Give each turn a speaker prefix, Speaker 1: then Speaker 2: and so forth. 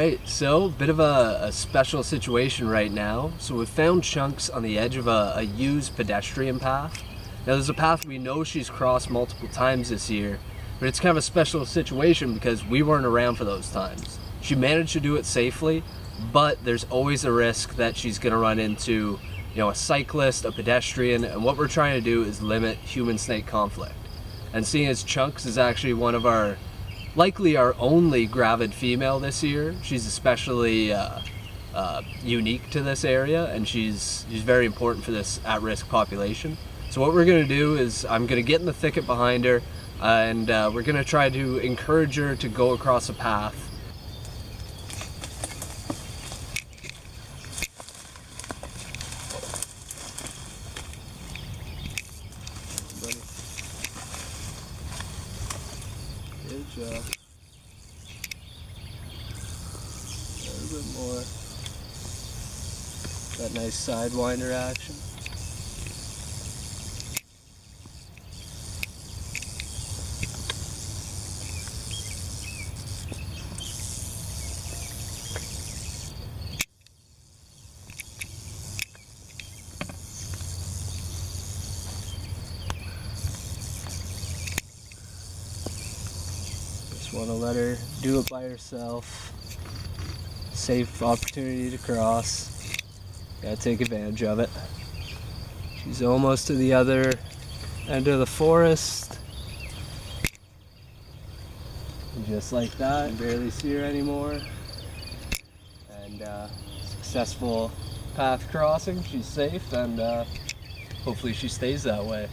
Speaker 1: Alright, so bit of a special situation right now. So we found chunks on the edge of a used pedestrian path. Now there's a path we know she's crossed multiple times this year, but it's kind of a special situation because we weren't around for those times. She managed to do it safely, but there's always a risk that she's going to run into, a cyclist, a pedestrian, and what we're trying to do is limit human-snake conflict. And seeing as Chunks is actually one of likely our only gravid female this year, she's especially unique to this area, and she's very important for this at-risk population. So what we're going to do is I'm going to get in the thicket behind her, and we're going to try to encourage her to go across a path. Good job. A little bit more. That nice sidewinder action. Want to let her do it by herself. Safe opportunity to cross. Gotta take advantage of it. She's almost to the other end of the forest. And just like that, you can barely see her anymore. And successful path crossing. She's safe, and hopefully she stays that way.